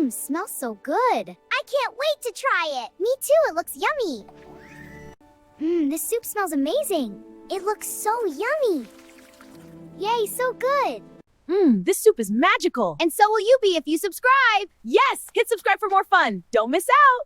Smells so good. I can't wait to try it. Me too, it looks yummy. This soup smells amazing. It looks so yummy. Yay, so good. This soup is magical. And so will you be if you subscribe. Yes, hit subscribe for more fun. Don't miss out.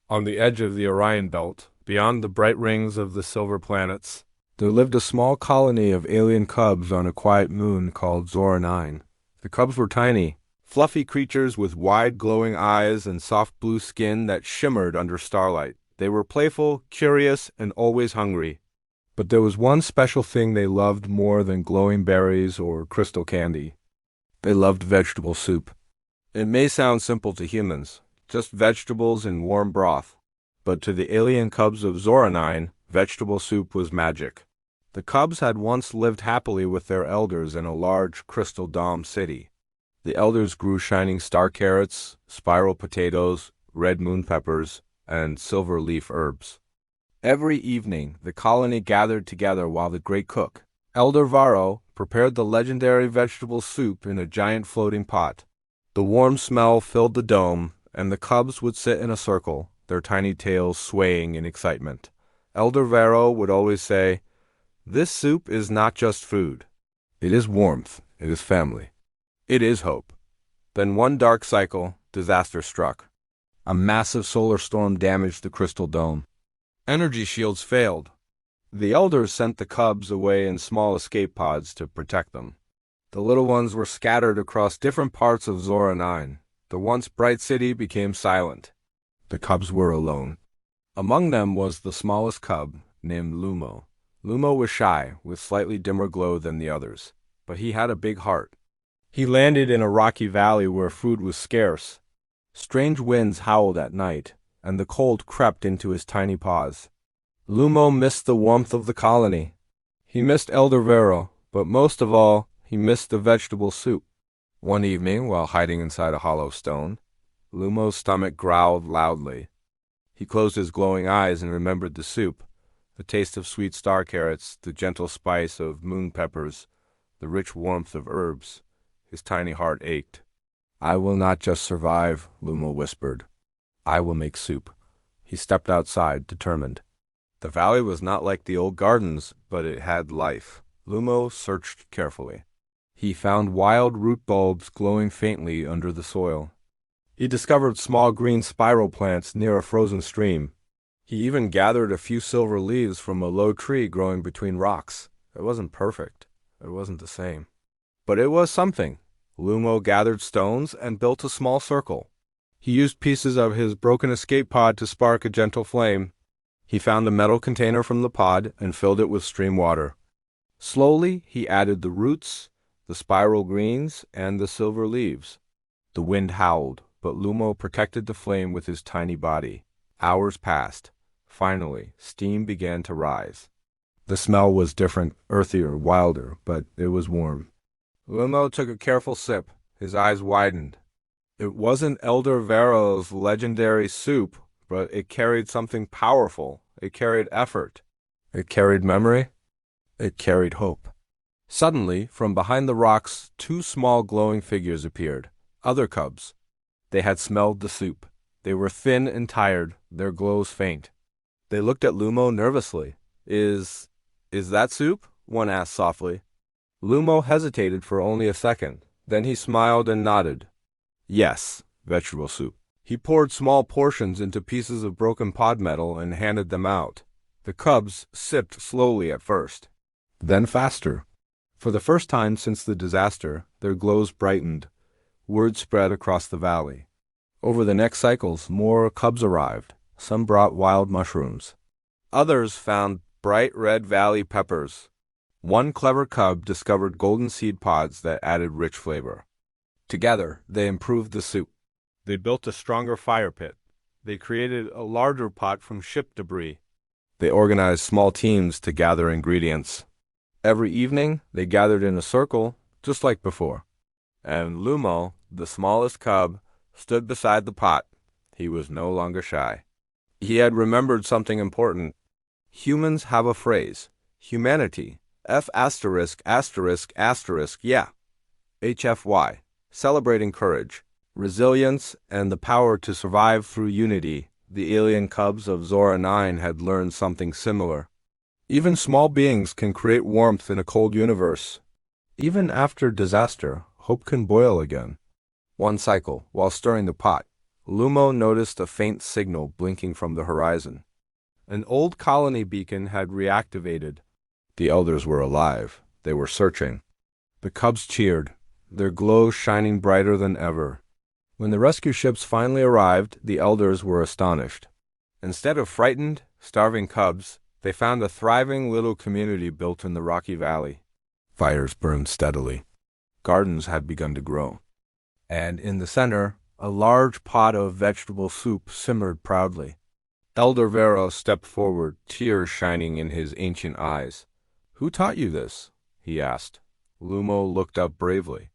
On the edge of the Orion Belt, beyond the bright rings of the silver planets, there lived a small colony of alien cubs on a quiet moon called Zora 9. The cubs were tiny, fluffy creatures with wide glowing eyes and soft blue skin that shimmered under starlight. They were playful, curious, and always hungry. But there was one special thing they loved more than glowing berries or crystal candy. They loved vegetable soup. It may sound simple to humans, just vegetables in warm broth. But to the alien cubs of Zora 9, vegetable soup was magic. The cubs had once lived happily with their elders in a large crystal dome city. The elders grew shining star carrots, spiral potatoes, red moon peppers, and silver leaf herbs. Every evening, the colony gathered together while the great cook, Elder Varro, prepared the legendary vegetable soup in a giant floating pot. The warm smell filled the dome, and the cubs would sit in a circle, their tiny tails swaying in excitement. Elder Varro would always say, "This soup is not just food. It is warmth, it is family. It is hope." Then one dark cycle, disaster struck. A massive solar storm damaged the crystal dome. Energy shields failed. The elders sent the cubs away in small escape pods to protect them. The little ones were scattered across different parts of Zora 9. The once bright city became silent. The cubs were alone. Among them was the smallest cub, named Lumo. Lumo was shy, with slightly dimmer glow than the others, but he had a big heart. He landed in a rocky valley where food was scarce. Strange winds howled at night, and the cold crept into his tiny paws. Lumo missed the warmth of the colony. He missed Elder Varro, but most of all, he missed the vegetable soup. One evening, while hiding inside a hollow stone, Lumo's stomach growled loudly. He closed his glowing eyes and remembered the soup, the taste of sweet star carrots, the gentle spice of moon peppers, the rich warmth of herbs. His tiny heart ached. "I will not just survive," Lumo whispered. "I will make soup." He stepped outside, determined. The valley was not like the old gardens, but it had life. Lumo searched carefully. He found wild root bulbs glowing faintly under the soil. He discovered small green spiral plants near a frozen stream. He even gathered a few silver leaves from a low tree growing between rocks. It wasn't perfect. It wasn't the same. But it was something. Lumo gathered stones and built a small circle. He used pieces of his broken escape pod to spark a gentle flame. He found a metal container from the pod and filled it with stream water. Slowly, he added the roots, the spiral greens, and the silver leaves. The wind howled, but Lumo protected the flame with his tiny body. Hours passed. Finally, steam began to rise. The smell was different, earthier, wilder, but it was warm. Lumo took a careful sip. His eyes widened. It wasn't Elder Varro's legendary soup, but it carried something powerful. It carried effort. It carried memory. It carried hope. Suddenly, from behind the rocks, two small glowing figures appeared. Other cubs. They had smelled the soup. They were thin and tired, their glows faint. They looked at Lumo nervously. Is that soup?" one asked softly. Lumo hesitated for only a second. Then he smiled and nodded. "Yes, vegetable soup." He poured small portions into pieces of broken pod metal and handed them out. The cubs sipped slowly at first, then faster. For the first time since the disaster, their glows brightened. Word spread across the valley. Over the next cycles, more cubs arrived. Some brought wild mushrooms. Others found bright red valley peppers. One clever cub discovered golden seed pods that added rich flavor. Together, they improved the soup. They built a stronger fire pit. They created a larger pot from ship debris. They organized small teams to gather ingredients. Every evening, they gathered in a circle, just like before. And Lumo, the smallest cub, stood beside the pot. He was no longer shy. He had remembered something important. Humans have a phrase, Humanity. F asterisk asterisk asterisk, yeah. HFY. Celebrating courage, resilience, and the power to survive through unity. The alien cubs of Zora 9 had learned something similar. Even small beings can create warmth in a cold universe. Even after disaster, hope can boil again. One cycle, while stirring the pot, Lumo noticed a faint signal blinking from the horizon. An old colony beacon had reactivated. The elders were alive. They were searching. The cubs cheered, their glow shining brighter than ever. When the rescue ships finally arrived, the elders were astonished. Instead of frightened, starving cubs, they found a thriving little community built in the rocky valley. Fires burned steadily. Gardens had begun to grow. And in the center, a large pot of vegetable soup simmered proudly. Elder Vero stepped forward, tears shining in his ancient eyes. "Who taught you this?" he asked. Lumo looked up bravely.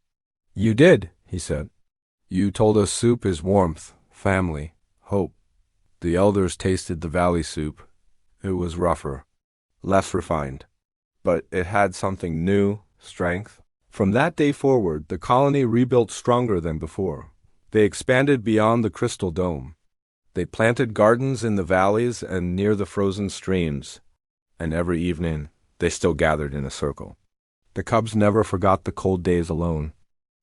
"You did," he said. "You told us soup is warmth, family, hope." The elders tasted the valley soup. It was rougher, less refined, but it had something new, strength. From that day forward, the colony rebuilt stronger than before. They expanded beyond the crystal dome. They planted gardens in the valleys and near the frozen streams, and every evening they still gathered in a circle. The cubs never forgot the cold days alone,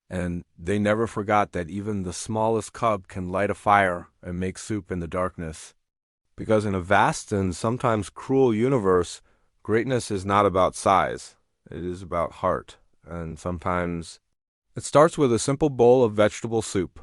and they never forgot that even the smallest cub can light a fire and make soup in the darkness. Because in a vast and sometimes cruel universe, greatness is not about size. It is about heart, and sometimes it starts with a simple bowl of vegetable soup.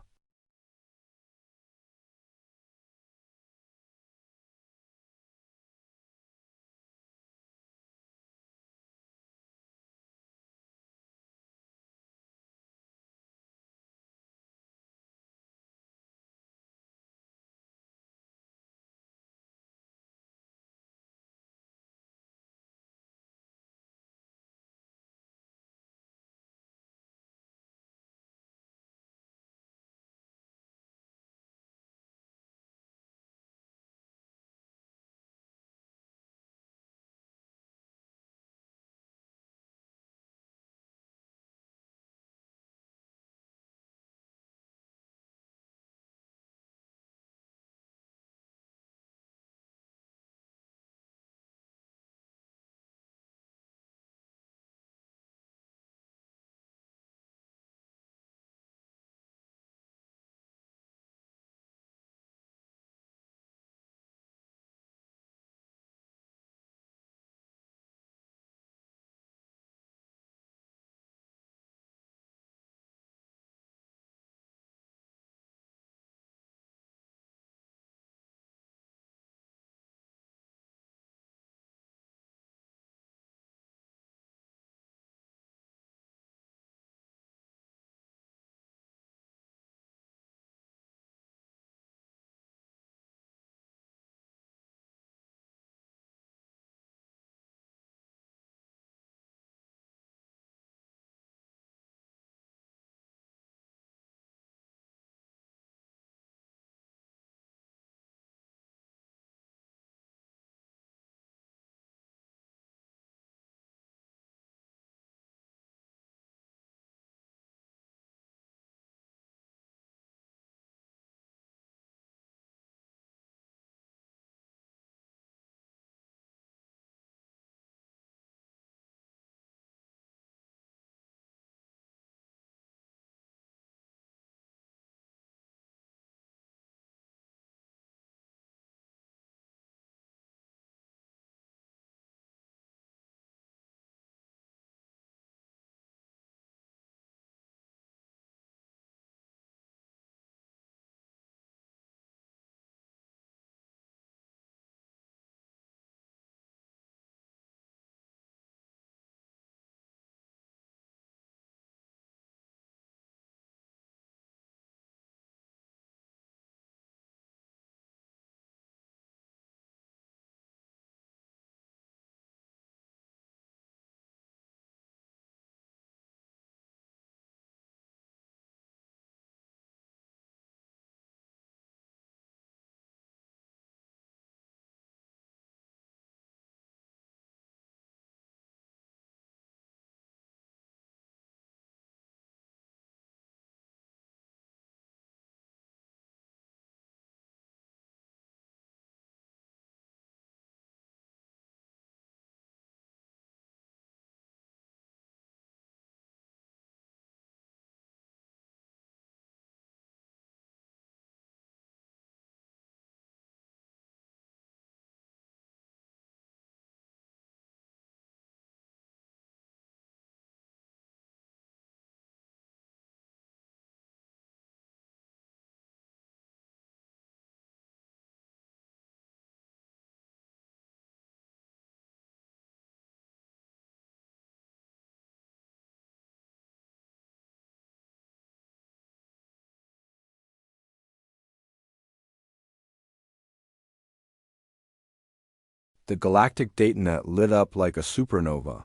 The galactic datanet lit up like a supernova.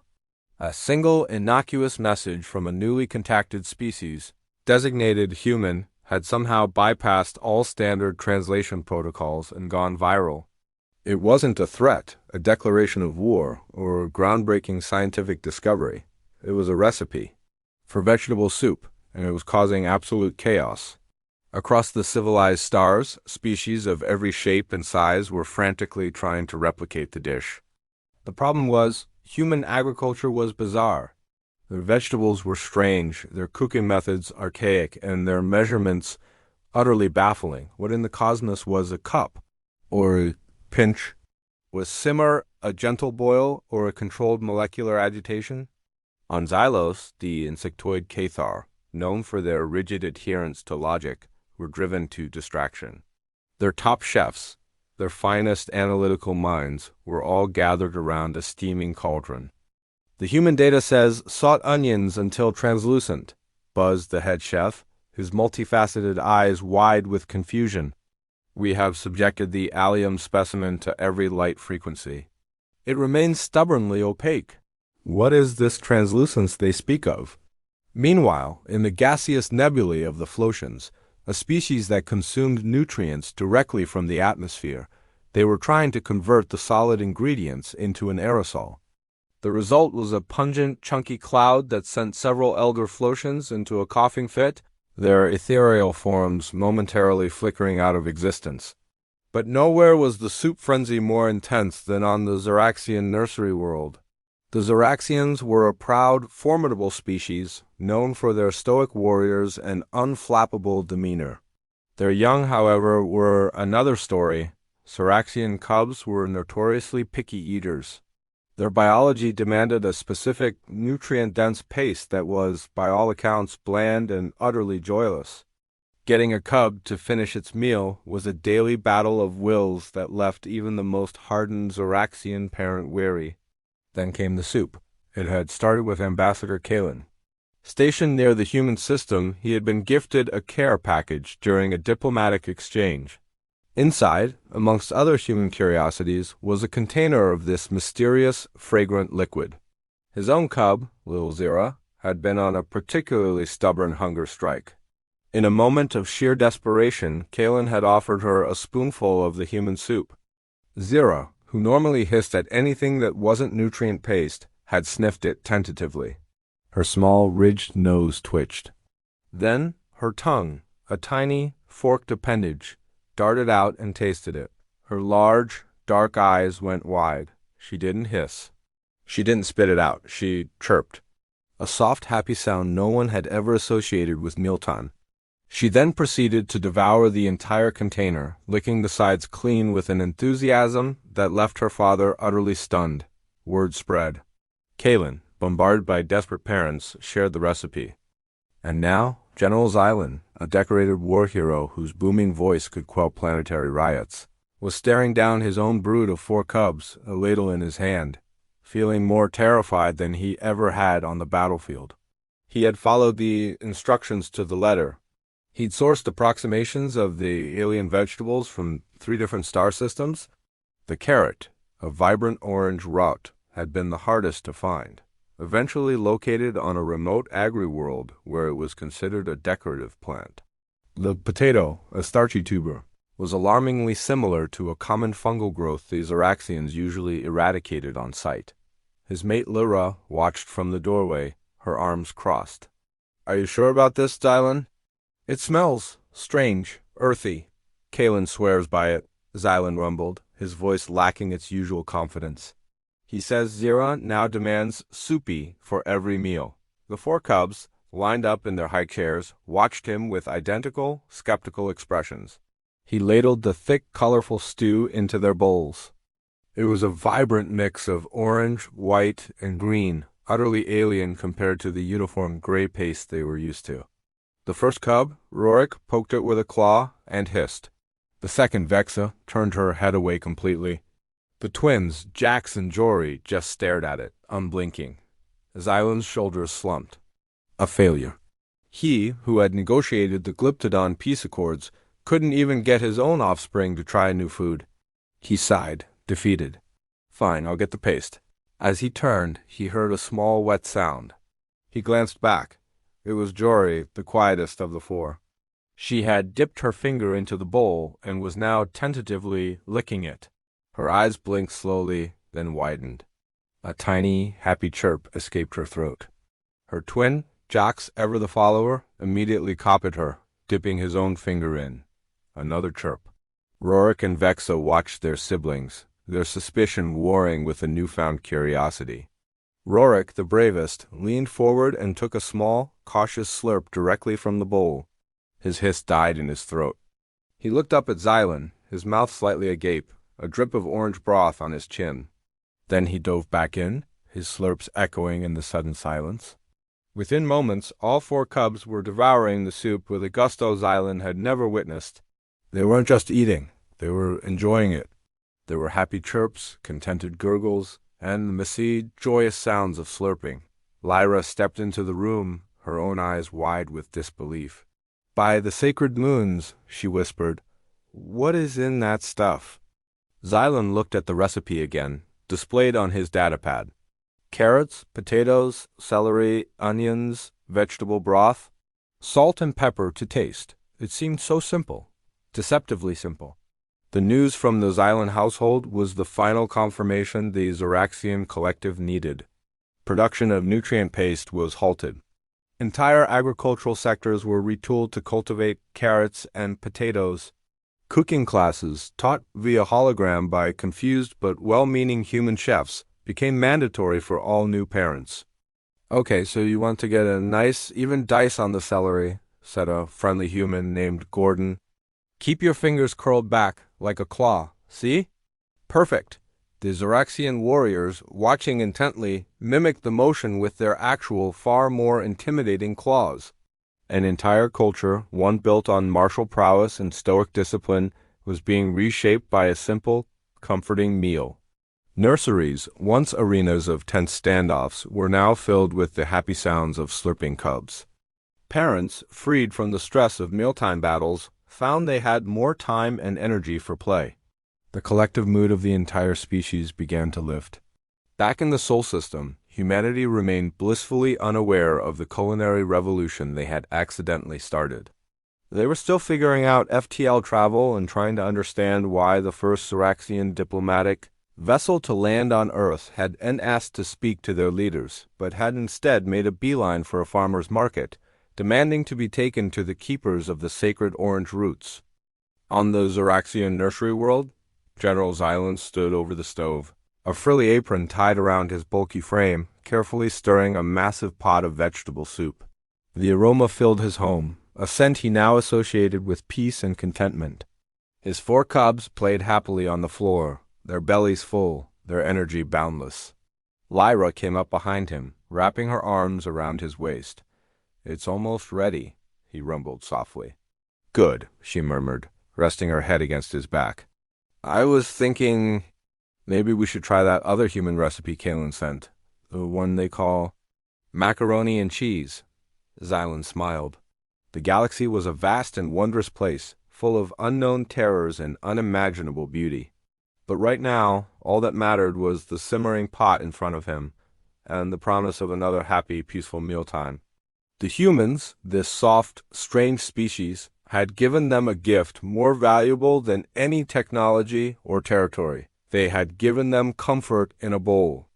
A single innocuous message from a newly contacted species, designated human, had somehow bypassed all standard translation protocols and gone viral. It wasn't a threat, a declaration of war, or a groundbreaking scientific discovery. It was a recipe for vegetable soup, and it was causing absolute chaos. Across the civilized stars, species of every shape and size were frantically trying to replicate the dish. The problem was, human agriculture was bizarre. Their vegetables were strange, their cooking methods archaic, and their measurements utterly baffling. What in the cosmos was a cup? Or a pinch? Was simmer a gentle boil or a controlled molecular agitation? On Xylos, the insectoid Cathar, known for their rigid adherence to logic, were driven to distraction. Their top chefs, their finest analytical minds, were all gathered around a steaming cauldron. The human data says, "Sought onions until translucent," buzzed the head chef, his multifaceted eyes wide with confusion. "We have subjected the allium specimen to every light frequency. It remains stubbornly opaque. What is this translucence they speak of?" Meanwhile, in the gaseous nebulae of the Flotians, a species that consumed nutrients directly from the atmosphere, they were trying to convert the solid ingredients into an aerosol. The result was a pungent, chunky cloud that sent several elder Flotians into a coughing fit, their ethereal forms momentarily flickering out of existence. But nowhere was the soup frenzy more intense than on the Xeraxian nursery world. The Xeraxians were a proud, formidable species, known for their stoic warriors and unflappable demeanor. Their young, however, were another story. Xeraxian cubs were notoriously picky eaters. Their biology demanded a specific, nutrient-dense paste that was, by all accounts, bland and utterly joyless. Getting a cub to finish its meal was a daily battle of wills that left even the most hardened Xeraxian parent weary. Then came the soup. It had started with Ambassador Kalen. Stationed near the human system, he had been gifted a care package during a diplomatic exchange. Inside, amongst other human curiosities, was a container of this mysterious, fragrant liquid. His own cub, little Zira, had been on a particularly stubborn hunger strike. In a moment of sheer desperation, Kalen had offered her a spoonful of the human soup. Zira, who normally hissed at anything that wasn't nutrient paste, had sniffed it tentatively. Her small, ridged nose twitched. Then her tongue, a tiny, forked appendage, darted out and tasted it. Her large, dark eyes went wide. She didn't hiss. She didn't spit it out. She chirped. A soft, happy sound no one had ever associated with mealtime. She then proceeded to devour the entire container, licking the sides clean with an enthusiasm that left her father utterly stunned. Word spread. Kalen, bombarded by desperate parents, shared the recipe. And now, General Xylan, a decorated war hero whose booming voice could quell planetary riots, was staring down his own brood of 4 cubs, a ladle in his hand, feeling more terrified than he ever had on the battlefield. He had followed the instructions to the letter. He'd sourced approximations of the alien vegetables from 3 different star systems. The carrot, a vibrant orange root, had been the hardest to find. Eventually located on a remote agri-world where it was considered a decorative plant. The potato, a starchy tuber, was alarmingly similar to a common fungal growth the Xeraxians usually eradicated on sight. His mate Lyra watched from the doorway, her arms crossed. "Are you sure about this, Xylan?" "It smells strange, earthy." "Kalen swears by it," Xylan rumbled, his voice lacking its usual confidence. "He says Zira now demands soupy for every meal." The 4 cubs, lined up in their high chairs, watched him with identical, skeptical expressions. He ladled the thick, colorful stew into their bowls. It was a vibrant mix of orange, white, and green, utterly alien compared to the uniform gray paste they were used to. The first cub, Rorik, poked it with a claw and hissed. The second, Vexa, turned her head away completely. The twins, Jax and Jory, just stared at it, unblinking. Xylan's shoulders slumped. A failure. He, who had negotiated the Glyptodon peace accords, couldn't even get his own offspring to try new food. He sighed, defeated. Fine, I'll get the paste. As he turned, he heard a small wet sound. He glanced back. It was Jory, the quietest of the four. She had dipped her finger into the bowl and was now tentatively licking it. Her eyes blinked slowly, then widened. A tiny, happy chirp escaped her throat. Her twin, Jax, ever the follower, immediately copied her, dipping his own finger in. Another chirp. Rorik and Vexa watched their siblings, their suspicion warring with a newfound curiosity. Rorik, the bravest, leaned forward and took a small, cautious slurp directly from the bowl. His hiss died in his throat. He looked up at Xylan, his mouth slightly agape, a drip of orange broth on his chin. Then he dove back in, his slurps echoing in the sudden silence. Within moments, all four cubs were devouring the soup with a gusto Xylan had never witnessed. They weren't just eating, they were enjoying it. There were happy chirps, contented gurgles, and the massy, joyous sounds of slurping. Lyra stepped into the room, her own eyes wide with disbelief. "By the sacred moons," she whispered, "what is in that stuff?" Xylan looked at the recipe again, displayed on his datapad. Carrots, potatoes, celery, onions, vegetable broth, salt and pepper to taste. It seemed so simple, deceptively simple. The news from the Xylan household was the final confirmation the Zoraxian collective needed. Production of nutrient paste was halted. Entire agricultural sectors were retooled to cultivate carrots and potatoes. Cooking classes, taught via hologram by confused but well-meaning human chefs, became mandatory for all new parents. "Okay, so you want to get a nice, even dice on the celery," said a friendly human named Gordon. "Keep your fingers curled back, like a claw, see? Perfect." The Zoraxian warriors, watching intently, mimicked the motion with their actual, far more intimidating claws. An entire culture, one built on martial prowess and stoic discipline, was being reshaped by a simple, comforting meal. Nurseries, once arenas of tense standoffs, were now filled with the happy sounds of slurping cubs. Parents, freed from the stress of mealtime battles, found they had more time and energy for play. The collective mood of the entire species began to lift. Back in the Sol system, humanity remained blissfully unaware of the culinary revolution they had accidentally started. They were still figuring out FTL travel and trying to understand why the first Zoraxian diplomatic vessel to land on Earth had been asked to speak to their leaders, but had instead made a beeline for a farmer's market, demanding to be taken to the keepers of the sacred orange roots. On the Zoraxian nursery world, General Xylan stood over the stove, a frilly apron tied around his bulky frame, carefully stirring a massive pot of vegetable soup. The aroma filled his home, a scent he now associated with peace and contentment. His four cubs played happily on the floor, their bellies full, their energy boundless. Lyra came up behind him, wrapping her arms around his waist. "It's almost ready," he rumbled softly. "Good," she murmured, resting her head against his back. "I was thinking maybe we should try that other human recipe Kalen sent, the one they call macaroni and cheese." Xylan smiled. The galaxy was a vast and wondrous place, full of unknown terrors and unimaginable beauty. But right now, all that mattered was the simmering pot in front of him, and the promise of another happy, peaceful mealtime. The humans, this soft, strange species, had given them a gift more valuable than any technology or territory. They had given them comfort in a bowl.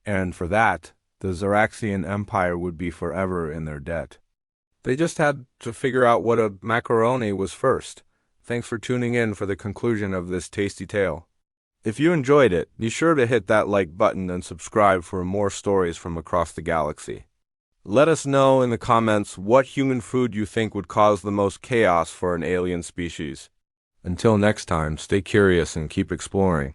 And for that, the Zoraxian Empire would be forever in their debt. They just had to figure out what a macaroni was first. Thanks for tuning in for the conclusion of this tasty tale. If you enjoyed it, be sure to hit that like button and subscribe for more stories from across the galaxy. Let us know in the comments what human food you think would cause the most chaos for an alien species. Until next time, stay curious and keep exploring.